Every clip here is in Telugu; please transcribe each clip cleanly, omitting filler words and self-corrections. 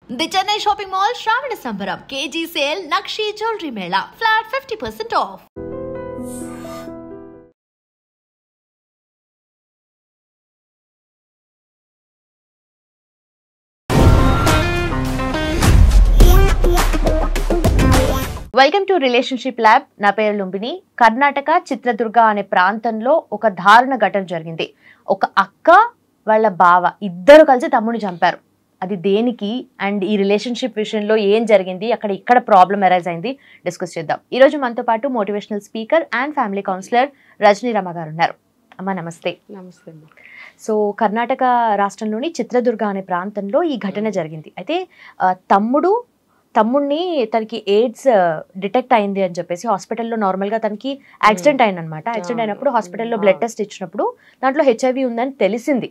The Chennai Shopping Mall Shravana Sambaram KG Sale Nakshi Jewelry Mela Flat 50% off. Welcome to relationship lab. నా పేరు లుంబిని. కర్ణాటక చిత్రదుర్గ అనే ప్రాంతంలో ఒక దారుణ ఘటన జరిగింది. ఒక అక్క వాళ్ళ బావ ఇద్దరు కలిసి తమ్ముడిని చంపారు. అది దేనికి అండ్ ఈ రిలేషన్షిప్ విషయంలో ఏం జరిగింది, ఇక్కడ ప్రాబ్లం అరైజ్ అయింది, డిస్కస్ చేద్దాం. ఈరోజు మనతో పాటు motivational speaker and family counsellor Rajani Rama గారు ఉన్నారు. అమ్మ నమస్తే. నమస్తే. సో కర్ణాటక రాష్ట్రంలోని చిత్రదుర్గ అనే ప్రాంతంలో ఈ ఘటన జరిగింది. అయితే తమ్ముడిని తనకి ఎయిడ్స్ డిటెక్ట్ అయింది అని చెప్పేసి హాస్పిటల్లో నార్మల్గా తనకి యాక్సిడెంట్ అయిందనమాట. యాక్సిడెంట్ అయినప్పుడు హాస్పిటల్లో బ్లడ్ టెస్ట్ ఇచ్చినప్పుడు దాంట్లో హెచ్ఐవి ఉందని తెలిసింది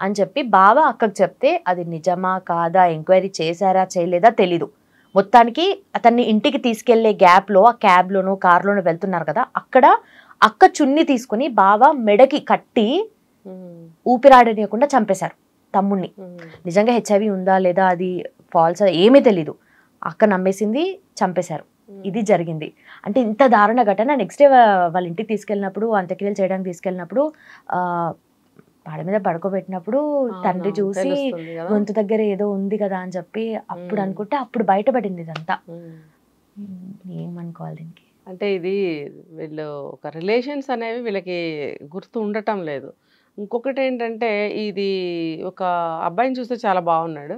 అని చెప్పి బావ అక్కకు చెప్తే అది నిజమా కాదా ఎంక్వైరీ చేశారా చేయలేదా తెలీదు. మొత్తానికి అతన్ని ఇంటికి తీసుకెళ్లే గ్యాప్లో ఆ క్యాబ్లోనో కార్లోనో వెళ్తున్నారు కదా, అక్కడ అక్క చున్ని తీసుకుని బావ మెడకి కట్టి ఊపిరాడనియకుండా చంపేశారు తమ్ముడిని. నిజంగా హెచ్ఐవి ఉందా లేదా అది ఫాల్స్ ఏమీ తెలీదు. అక్క నమ్మేసింది, చంపేశారు. ఇది జరిగింది. అంటే ఇంత దారుణ ఘటన. నెక్స్ట్ డే వాళ్ళ ఇంటికి తీసుకెళ్ళినప్పుడు, అంత్యక్రియలు చేయడానికి తీసుకెళ్ళినప్పుడు పాడ మీద పడుకోబెట్టినప్పుడు తండ్రి చూసి గొంతు దగ్గర ఏదో ఉంది కదా అని చెప్పి అప్పుడు అనుకుంటే అప్పుడు బయటపడింది ఇదంతా. ఏమనుకోవాలి దీనికి? అంటే ఇది వీళ్ళు ఒక రిలేషన్స్ అనేవి వీళ్ళకి గుర్తు ఉండటం లేదు. ఇంకొకటి ఏంటంటే ఇది ఒక అబ్బాయిని చూస్తే చాలా బాగున్నాడు,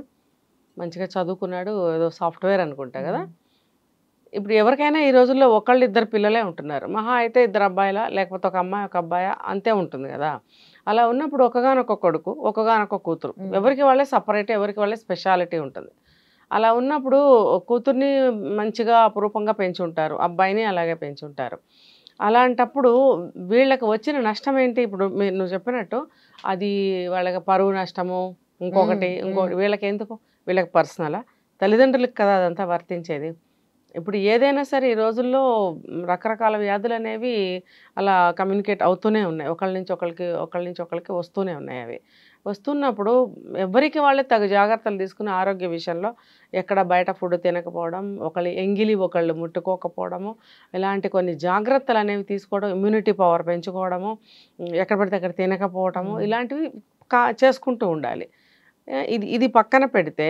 మంచిగా చదువుకున్నాడు, ఏదో సాఫ్ట్వేర్ అనుకుంటా కదా. ఇప్పుడు ఎవరికైనా ఈ రోజుల్లో ఒకళ్ళు ఇద్దరు పిల్లలే ఉంటున్నారు, మహా అయితే ఇద్దరు అబ్బాయిలా లేకపోతే ఒక అమ్మాయి ఒక అబ్బాయి అంతే ఉంటుంది కదా. అలా ఉన్నప్పుడు ఒకగానొక కొడుకు ఒకగానొక కూతురు, ఎవరికి వాళ్ళే సపరేట్, ఎవరికి వాళ్ళే స్పెషాలిటీ ఉంటుంది. అలా ఉన్నప్పుడు కూతుర్ని మంచిగా అపురూపంగా పెంచుంటారు, అబ్బాయిని అలాగే పెంచుంటారు. అలాంటప్పుడు వీళ్ళకి వచ్చిన నష్టం ఏంటి? ఇప్పుడు నువ్వు చెప్పినట్టు అది వాళ్ళకి పరువు నష్టము, ఇంకొకటి వీళ్ళకి ఎందుకు, వీళ్ళకి పర్సనలా, తల్లిదండ్రులకు కదా అదంతా వర్తించేది. ఇప్పుడు ఏదైనా సరే ఈ రోజుల్లో రకరకాల వ్యాధులు అనేవి అలా కమ్యూనికేట్ అవుతూనే ఉన్నాయి, ఒకళ్ళ నుంచి ఒకళ్ళకి వస్తూనే ఉన్నాయి. అవి వస్తున్నప్పుడు ఎవరికి వాళ్ళే తగు జాగ్రత్తలు తీసుకుని ఆరోగ్య విషయంలో ఎక్కడ బయట ఫుడ్ తినకపోవడం, ఒకళ్ళు ఎంగిలి ఒకళ్ళు ముట్టుకోకపోవడము, ఇలాంటి కొన్ని జాగ్రత్తలు అనేవి తీసుకోవడం, ఇమ్యూనిటీ పవర్ పెంచుకోవడము, ఎక్కడ పడితే అక్కడ తినకపోవడము, ఇలాంటివి చేసుకుంటూ ఉండాలి. ఇది పక్కన పెడితే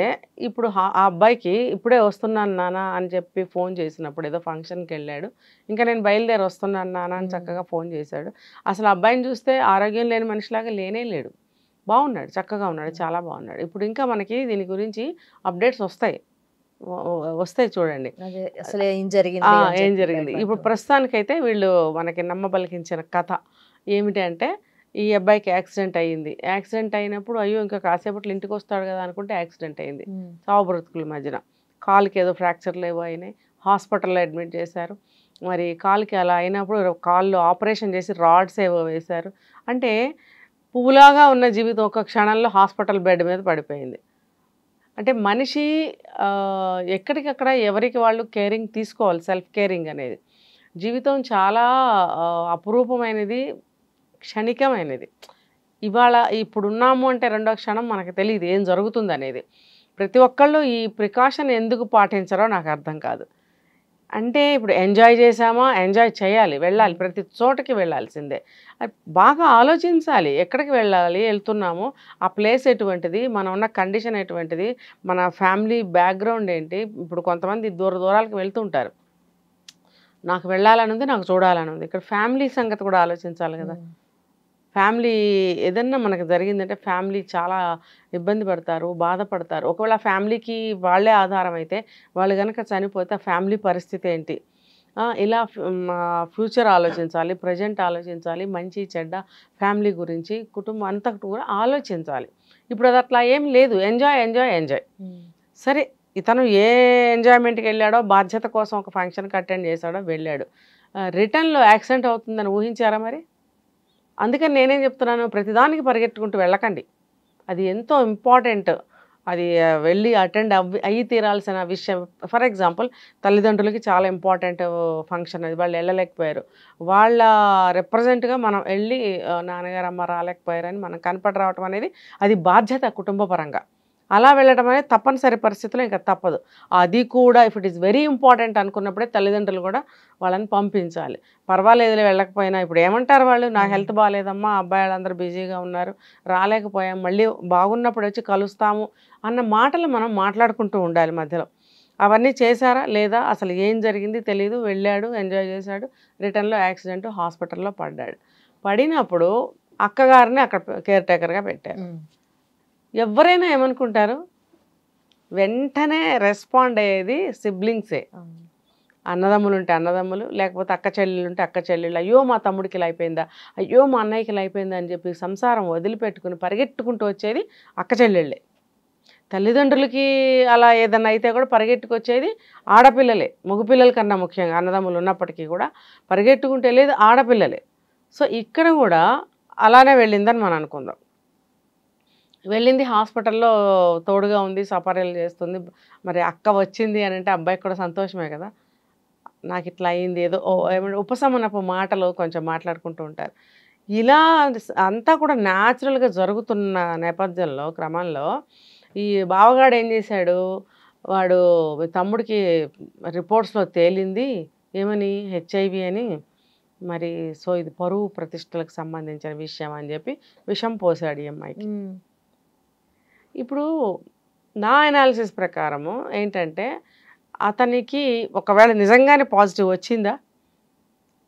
ఇప్పుడు ఆ అబ్బాయికి ఇప్పుడే వస్తున్నాను నాన్న అని చెప్పి ఫోన్ చేసినప్పుడు, ఏదో ఫంక్షన్కి వెళ్ళాడు, ఇంకా నేను బయలుదేరి వస్తున్నాను నాన్న అని చక్కగా ఫోన్ చేశాడు. అసలు అబ్బాయిని చూస్తే ఆరోగ్యం లేని మనిషిలాగా లేనే లేడు, బాగున్నాడు, చక్కగా ఉన్నాడు, చాలా బాగున్నాడు. ఇప్పుడు ఇంకా మనకి దీని గురించి అప్డేట్స్ వస్తాయి చూడండి, అసలు ఏం జరిగింది. ఇప్పుడు ప్రస్తుతానికైతే వీళ్ళు మనకి నమ్మబలికించిన కథ ఏమిటి అంటే, ఈ అబ్బాయికి యాక్సిడెంట్ అయ్యింది. యాక్సిడెంట్ అయినప్పుడు అయ్యో ఇంకా కాసేపట్లో ఇంటికి వస్తాడు కదా అనుకుంటే యాక్సిడెంట్ అయింది. చావు బ్రతుకుల మధ్యన కాలుకి ఏదో ఫ్రాక్చర్లు ఏవో అయినాయి, హాస్పిటల్లో అడ్మిట్ చేశారు. మరి కాలుకి అలా అయినప్పుడు కాళ్ళు ఆపరేషన్ చేసి రాడ్స్ ఏవో వేశారు. అంటే పువ్వులాగా ఉన్న జీవితం ఒక క్షణంలో హాస్పిటల్ బెడ్ మీద పడిపోయింది. అంటే మనిషి ఎక్కడికక్కడ ఎవరికి వాళ్ళు కేరింగ్ తీసుకోవాలి, సెల్ఫ్ కేరింగ్ అనేది. జీవితం చాలా అపురూపమైనది, క్షణికమైనది. ఇవాళ ఇప్పుడున్నాము అంటే రెండో క్షణం మనకు తెలియదు ఏం జరుగుతుంది అనేది. ప్రతి ఒక్కళ్ళు ఈ ప్రికాషన్ ఎందుకు పాటించారో నాకు అర్థం కాదు. అంటే ఇప్పుడు ఎంజాయ్ చేసామా, ఎంజాయ్ చేయాలి, వెళ్ళాలి, ప్రతి చోటకి వెళ్ళాల్సిందే. బాగా ఆలోచించాలి, ఎక్కడికి వెళ్తున్నాము, ఆ ప్లేస్ ఎటువంటిది, మనం ఉన్న కండిషన్ ఎటువంటిది, మన ఫ్యామిలీ బ్యాక్గ్రౌండ్ ఏంటి. ఇప్పుడు కొంతమంది దూరాలకు వెళ్తుంటారు, నాకు వెళ్ళాలని ఉంది, నాకు చూడాలని ఉంది. ఇక్కడ ఫ్యామిలీ సంగతి కూడా ఆలోచించాలి కదా. ఫ్యామిలీ ఏదన్నా మనకు జరిగిందంటే ఫ్యామిలీ చాలా ఇబ్బంది పడతారు, బాధపడతారు. ఒకవేళ ఫ్యామిలీకి వాళ్ళే ఆధారం అయితే, వాళ్ళు కనుక చనిపోతే ఆ ఫ్యామిలీ పరిస్థితి ఏంటి, ఇలా ఫ్యూచర్ ఆలోచించాలి, ప్రజెంట్ ఆలోచించాలి, మంచి చెడ్డ ఫ్యామిలీ గురించి కుటుంబం అంతా కూడా ఆలోచించాలి. ఇప్పుడు అది అట్లా ఏం లేదు, ఎంజాయ్ ఎంజాయ్ ఎంజాయ్. సరే, ఇతను ఏ ఎంజాయ్మెంట్కి వెళ్ళాడో, బాధ్యత కోసం ఒక ఫంక్షన్కి అటెండ్ చేశాడో వెళ్ళాడు, రిటర్న్లో యాక్సిడెంట్ అవుతుందని ఊహించారా మరి? అందుకని నేనేం చెప్తున్నాను, ప్రతిదానికి పరిగెట్టుకుంటూ వెళ్ళకండి, అది ఎంతో ఇంపార్టెంట్, అది వెళ్ళి అటెండ్ అయ్యి తీరాల్సిన విషయం. ఫర్ ఎగ్జాంపుల్ తల్లిదండ్రులకి చాలా ఇంపార్టెంట్ ఫంక్షన్ అది, వాళ్ళు వెళ్ళలేకపోయారు, వాళ్ళ రిప్రజెంట్గా మనం వెళ్ళి నాన్నగారు అమ్మ రాలేకపోయారని మనం కనపడి రావటం అనేది అది బాధ్యత కుటుంబ పరంగా. అలా వెళ్ళడం అనేది తప్పనిసరి పరిస్థితిలో ఇంకా తప్పదు. అది కూడా if it is very important అనుకున్నప్పుడే తల్లిదండ్రులు కూడా వాళ్ళని పంపించాలి. పర్వాలేదులే వెళ్ళకపోయినా, ఇప్పుడు ఏమంటారు వాళ్ళు, నా హెల్త్ బాగాలేదమ్మా, అబ్బాయి వాళ్ళందరూ బిజీగా ఉన్నారు, రాలేకపోయాం, మళ్ళీ బాగున్నప్పుడు వచ్చి కలుస్తాము అన్న మాటలు మనం మాట్లాడుకుంటూ ఉండాలి మధ్యలో. అవన్నీ చేశారా లేదా, అసలు ఏం జరిగింది తెలీదు, వెళ్ళాడు, ఎంజాయ్ చేశాడు, రిటర్న్లో యాక్సిడెంట్, హాస్పిటల్లో పడ్డాడు. పడినప్పుడు అక్కగారిని అక్కడ కేర్ టేకర్గా పెట్టారు. ఎవరైనా ఏమనుకుంటారు, వెంటనే రెస్పాండ్ అయ్యేది సిబ్లింగ్సే. అన్నదమ్ములు ఉంటే అన్నదమ్ములు, లేకపోతే అక్క చెల్లెళ్ళు ఉంటే అక్క చెల్లెళ్ళు, అయ్యో మా తమ్ముడికి ఇలా అయిపోయిందా, అయ్యో మా అన్నయ్యకి ఇలా అయిపోయిందా అని చెప్పి సంసారం వదిలిపెట్టుకుని పరిగెట్టుకుంటూ వచ్చేది అక్క చెల్లెళ్ళే. తల్లిదండ్రులకి అలా ఏదన్నా అయితే కూడా పరిగెట్టుకొచ్చేది ఆడపిల్లలే, మగపిల్లల కన్నా ముఖ్యంగా అన్నదమ్ములు ఉన్నప్పటికీ కూడా పరిగెట్టుకుంటూ వెళ్ళేది ఆడపిల్లలే. సో ఇక్కడ కూడా అలానే వెళ్ళిందని మనం అనుకుందాం. వెళ్ళింది హాస్పిటల్లో తోడుగా ఉంది, సపర్యలు చేస్తుంది. మరి అక్క వచ్చింది అని అంటే అబ్బాయికి కూడా సంతోషమే కదా, నాకు ఇట్లా అయింది, ఏదో ఏమంటే ఉపశమనపు మాటలు కొంచెం మాట్లాడుకుంటూ ఉంటారు. ఇలా అంతా కూడా న్యాచురల్గా జరుగుతున్న నేపథ్యంలో క్రమంలో ఈ బావగాడు ఏం చేశాడు, వాడు తమ్ముడికి రిపోర్ట్స్లో తేలింది ఏమని, హెచ్ఐవి అని. మరి సో ఇది పరువు ప్రతిష్టలకు సంబంధించిన విషయం అని చెప్పి విషం పోసాడు ఈ అమ్మాయికి. ఇప్పుడు నా అనాలిసిస్ ప్రకారము ఏంటంటే, అతనికి ఒకవేళ నిజంగానే పాజిటివ్ వచ్చిందా,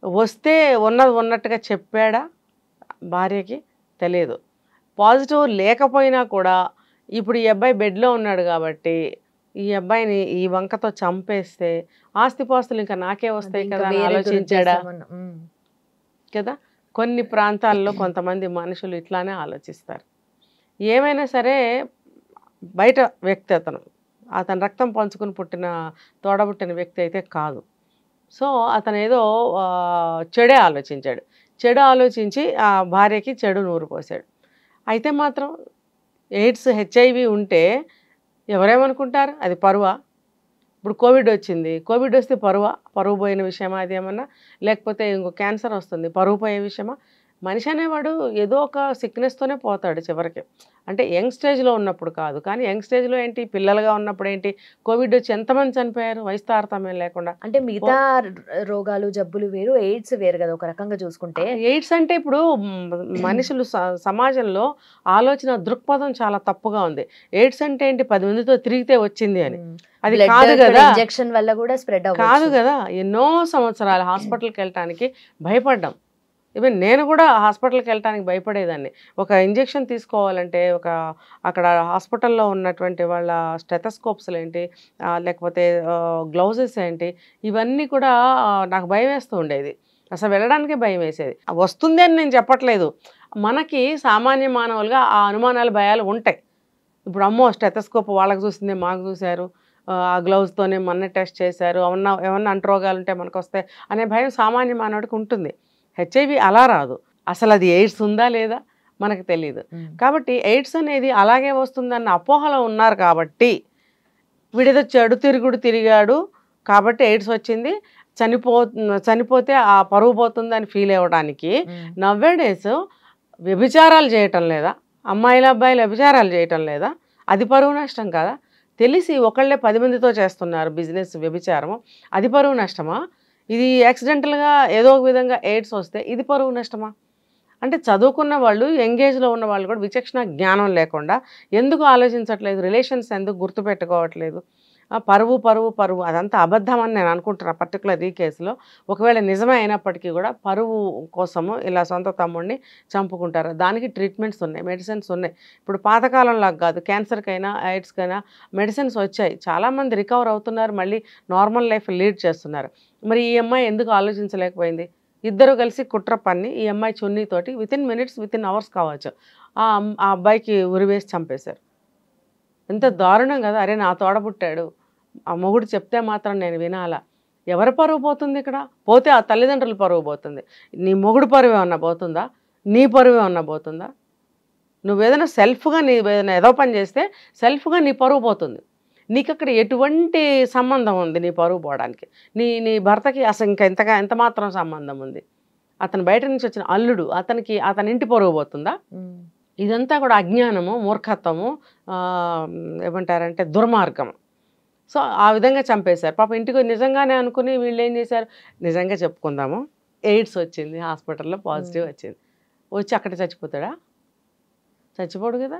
వస్తే ఉన్నది ఉన్నట్టుగా చెప్పాడా భార్యకి తెలియదు. పాజిటివ్ లేకపోయినా కూడా ఇప్పుడు ఈ అబ్బాయి బెడ్లో ఉన్నాడు కాబట్టి ఈ అబ్బాయిని ఈ వంకతో చంపేస్తే ఆస్తిపాస్తులు ఇంకా నాకే వస్తాయి కదా అని ఆలోచించాడా కదా. కొన్ని ప్రాంతాల్లో కొంతమంది మనుషులు ఇట్లానే ఆలోచిస్తారు. ఏమైనా సరే బయట వ్యక్తి అతను రక్తం పంచుకుని పుట్టిన తోడబుట్టిన వ్యక్తి అయితే కాదు. సో అతను ఏదో చెడే ఆలోచించాడు. చెడు ఆలోచించి ఆ భార్యకి చెడు నూరు పోసాడు. అయితే మాత్రం ఎయిడ్స్ హెచ్ఐవి ఉంటే ఎవరేమనుకుంటారు, అది పరువా? ఇప్పుడు కోవిడ్ వచ్చింది, కోవిడ్ వస్తే పరువు పోయిన విషయమా అది ఏమన్నా, లేకపోతే ఇంకో క్యాన్సర్ వస్తుంది పరువు పోయే విషయమా? మనిషి అనేవాడు ఏదో ఒక సిక్నెస్తోనే పోతాడు చివరికి. అంటే యంగ్ స్టేజ్లో ఉన్నప్పుడు కాదు, కానీ యంగ్ స్టేజ్లో ఏంటి, పిల్లలుగా ఉన్నప్పుడు ఏంటి, కోవిడ్ వచ్చి ఎంతమంది చనిపోయారు వయసు తారతమ్యం లేకుండా. అంటే మిగతా రోగాలు జబ్బులు వేరు, ఎయిడ్స్ వేరు కదా ఒక రకంగా చూసుకుంటే. ఎయిడ్స్ అంటే ఇప్పుడు మనుషులు సమాజంలో ఆలోచన దృక్పథం చాలా తప్పుగా ఉంది. ఎయిడ్స్ అంటే ఏంటి, 10 మందితో తిరిగితే వచ్చింది అని, అది కాదు కదా. ఇంజెక్షన్ వల్ల కూడా స్ప్రెడ్ కాదు కదా. ఎన్నో సంవత్సరాలు హాస్పిటల్కి వెళ్ళటానికి భయపడ్డాం. ఈవెన్ నేను కూడా హాస్పిటల్కి వెళ్ళటానికి భయపడేదాన్ని. ఒక ఇంజెక్షన్ తీసుకోవాలంటే అక్కడ హాస్పిటల్లో ఉన్నటువంటి వాళ్ళ స్టెథోస్కోప్స్లు ఏంటి, లేకపోతే గ్లౌజెస్ ఏంటి, ఇవన్నీ కూడా నాకు భయం వేస్తూ ఉండేది. అసలు వెళ్ళడానికే భయం వేసేది. వస్తుంది అని నేను చెప్పట్లేదు, మనకి సామాన్య మానవులుగా ఆ అనుమానాలు భయాలు ఉంటాయి. ఇప్పుడు అమ్మో స్టెథోస్కోప్ వాళ్ళకి చూసిందే మాకు చూశారు, ఆ గ్లౌజ్తోనే మొన్న టెస్ట్ చేశారు, ఏమన్నా అంటురోగాలు ఉంటే మనకు వస్తాయి అనే భయం సామాన్య మానవుడికి ఉంటుంది. హెచ్ఐవి అలా రాదు. అసలు అది ఎయిడ్స్ ఉందా లేదా మనకు తెలియదు. కాబట్టి ఎయిడ్స్ అనేది అలాగే వస్తుందన్న అపోహలో ఉన్నారు కాబట్టి, వీడేదో చెడు తిరిగాడు కాబట్టి ఎయిడ్స్ వచ్చింది, చనిపోతే ఆ పరువు పోతుందని ఫీల్ అవ్వడానికి నవ్వేడేస్ వ్యభిచారాలు చేయటం లేదా, అమ్మాయిల అబ్బాయిలు వ్యభిచారాలు చేయటం లేదా, అది పరువు నష్టం కదా. తెలిసి ఒకళ్ళే 10 మందితో చేస్తున్నారు బిజినెస్ వ్యభిచారము, అది పరువు నష్టమా? ఇది యాక్సిడెంటల్గా ఏదో ఒక విధంగా ఎయిడ్స్ వస్తే ఇది పరువు నష్టమా? అంటే చదువుకున్న వాళ్ళు, ఎంగేజ్లో ఉన్న వాళ్ళు కూడా విచక్షణ జ్ఞానం లేకుండా ఎందుకు ఆలోచించట్లేదు, రిలేషన్స్ ఎందుకు గుర్తుపెట్టుకోవట్లేదు? పరువు అదంతా అబద్ధం అని నేను అనుకుంటున్నా పర్టికులర్ ఈ కేసులో. ఒకవేళ నిజమే అయినప్పటికీ కూడా పరువు కోసము ఇలా సొంత తమ్ముడిని చంపుకుంటారు. దానికి ట్రీట్మెంట్స్ ఉన్నాయి, మెడిసిన్స్ ఉన్నాయి. ఇప్పుడు పాతకాలంలాగా కాదు, క్యాన్సర్కైనా ఎయిడ్స్కైనా మెడిసిన్స్ వచ్చాయి, చాలామంది రికవర్ అవుతున్నారు, మళ్ళీ నార్మల్ లైఫ్ లీడ్ చేస్తున్నారు. మరి ఈ అమ్మాయి ఎందుకు ఆలోచించలేకపోయింది? ఇద్దరు కలిసి కుట్ర పన్ని ఈ అమ్మాయి చున్నీతోటి వితిన్ మినిట్స్ వితిన్ అవర్స్ కావచ్చు ఆ అబ్బాయికి ఉరివేసి చంపేశారు. ఎంత దారుణం కదా. అరే నా తోడబుట్టాడు, ఆ మొగుడు చెప్తే మాత్రం నేను వినాలా? ఎవరి పరువు పోతుంది ఇక్కడ? పోతే ఆ తల్లిదండ్రుల పరువు పోతుంది. నీ మొగుడు పరువు ఏమన్నా పోతుందా? నీ పరువు ఏమన్నా పోతుందా? నువ్వేదైనా సెల్ఫ్గా ఏదైనా ఏదో పని చేస్తే సెల్ఫ్గా నీ పరువు పోతుంది. నీకు అక్కడ ఎటువంటి సంబంధం ఉంది నీ పరువు పోవడానికి? నీ భర్తకి అసలు ఇంకా ఎంత మాత్రం సంబంధం ఉంది? అతను బయట నుంచి వచ్చిన అల్లుడు, అతని ఇంటి పరువు పోతుందా? ఇదంతా కూడా అజ్ఞానము, మూర్ఖత్వము, ఏమంటారంటే దుర్మార్గం. సో ఆ విధంగా చంపేశారు. పాపం ఇంటికి నిజంగానే అనుకుని వీళ్ళు ఏం చేశారు, నిజంగా చెప్పుకుందాము, ఎయిడ్స్ వచ్చింది, హాస్పిటల్లో పాజిటివ్ వచ్చింది, వచ్చి అక్కడ చచ్చిపోతాడా? చచ్చిపోడు కదా.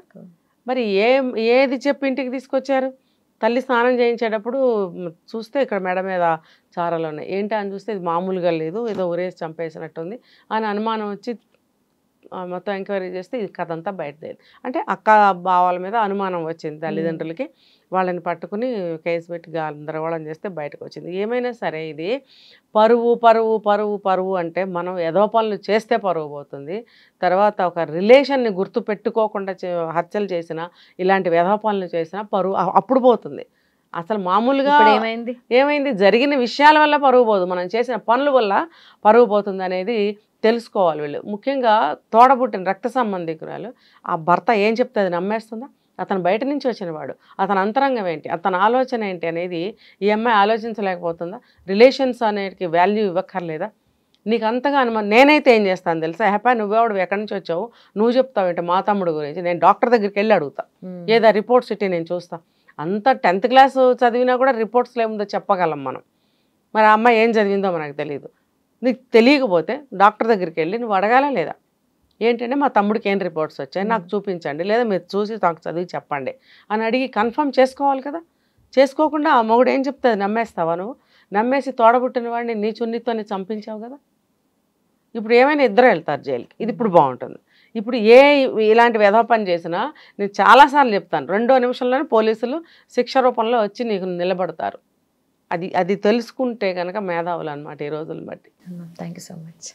మరి ఏది చెప్పి ఇంటికి తీసుకొచ్చారు? తల్లి స్నానం చేయించేటప్పుడు చూస్తే ఇక్కడ మెడ మీద చారలు ఉన్నాయి, ఏంటి అని చూస్తే ఇది మామూలుగా లేదు, ఏదో ఉరేసి చంపేసినట్టుంది అని అనుమానం వచ్చి మొత్తం ఎంక్వైరీ చేస్తే ఇది కథ అంతా బయటదేది. అంటే అక్క బావాల మీద అనుమానం వచ్చింది తల్లిదండ్రులకి, వాళ్ళని పట్టుకుని కేసు పెట్టి గందరగోళం చేస్తే బయటకు వచ్చింది. ఏమైనా సరే ఇది పరువు పరువు పరువు పరువు అంటే మనం ఏదో పనులు చేస్తే పరువు పోతుంది. తర్వాత ఒక రిలేషన్ని గుర్తు పెట్టుకోకుండా హత్యలు చేసినా, ఇలాంటి ఏదో పనులు చేసినా పరువు అప్పుడు పోతుంది. అసలు మామూలుగా ఏమైంది జరిగిన విషయాల వల్ల పరువు పోదు, మనం చేసిన పనుల వల్ల పరువు పోతుంది అనేది తెలుసుకోవాలి వీళ్ళు. ముఖ్యంగా తోడబుట్టిన రక్త సంబంధికురాలు ఆ భర్త ఏం చెప్తే అది నమ్మేస్తుందా? అతను బయట నుంచి వచ్చిన వాడు, అతని అంతరంగం ఏంటి, అతని ఆలోచన ఏంటి అనేది ఈ అమ్మాయి ఆలోచించలేకపోతుందా? రిలేషన్స్ అనేది వాల్యూ ఇవ్వక్కర్లేదా? నీకు అంతగా అనుమానం. నేనైతే ఏం చేస్తాను తెలుసా, హ్యాపీ నువ్వెవడు ఎక్కడి నుంచి వచ్చావు, నువ్వు చెప్తావు ఏంటి మా తమ్ముడు గురించి, నేను డాక్టర్ దగ్గరికి వెళ్ళి అడుగుతా, ఏదా రిపోర్ట్స్ ఇట్టి నేను చూస్తా. అంత 10th క్లాస్ చదివినా కూడా రిపోర్ట్స్లో ఏముందో చెప్పగలం మనం. మరి ఆ అమ్మాయి ఏం చదివిందో మనకు తెలియదు. నీకు తెలియకపోతే డాక్టర్ దగ్గరికి వెళ్ళి నువ్వు అడగాలా లేదా, ఏంటంటే మా తమ్ముడికి ఏం రిపోర్ట్స్ వచ్చాయి నాకు చూపించండి, లేదా మీరు చూసి నాకు చదివి చెప్పండి అని అడిగి కన్ఫర్మ్ చేసుకోవాలి కదా. చేసుకోకుండా ఆ మగుడు ఏం చెప్తుంది నమ్మేస్తావా నువ్వు? నమ్మేసి తోడబుట్టిన వాడిని నీ చున్నితోని చంపించావు కదా. ఇప్పుడు ఏమైనా ఇద్దరు వెళ్తారు జైలుకి, ఇది ఇప్పుడు బాగుంటుంది. ఇప్పుడు ఇలాంటి వెధవ పని చేసినా నేను చాలాసార్లు చెప్తాను, 2వ నిమిషంలోనే పోలీసులు శిక్ష రూపంలో వచ్చి నీకు నిలబడతారు. అది తెలుసుకుంటే కనుక మేధావులు అన్నమాట ఈ రోజులను బట్టి. Thank you so much.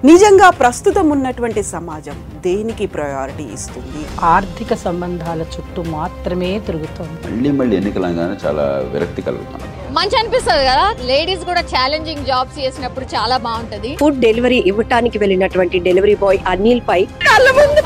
నిజంగా ప్రస్తుతం ఉన్నటువంటి సమాజం దేనికి ప్రయారిటీ ఇస్తుంది? ఆర్థిక సంబంధాల చుట్టూ మాత్రమే తిరుగుతోంది. మళ్ళీ ఎన్నికలంగానే చాలా విరక్తి కలుగుతాను. మంచి అనిపిస్తుంది కదా, లేడీస్ కూడా ఛాలెంజింగ్ జాబ్స్ చేసినప్పుడు చాలా బాగుంటది. ఫుడ్ డెలివరీ ఇవ్వటానికి వెళ్ళినటువంటి డెలివరీ బాయ్ అనిల్ పై కళ్ళ ముందు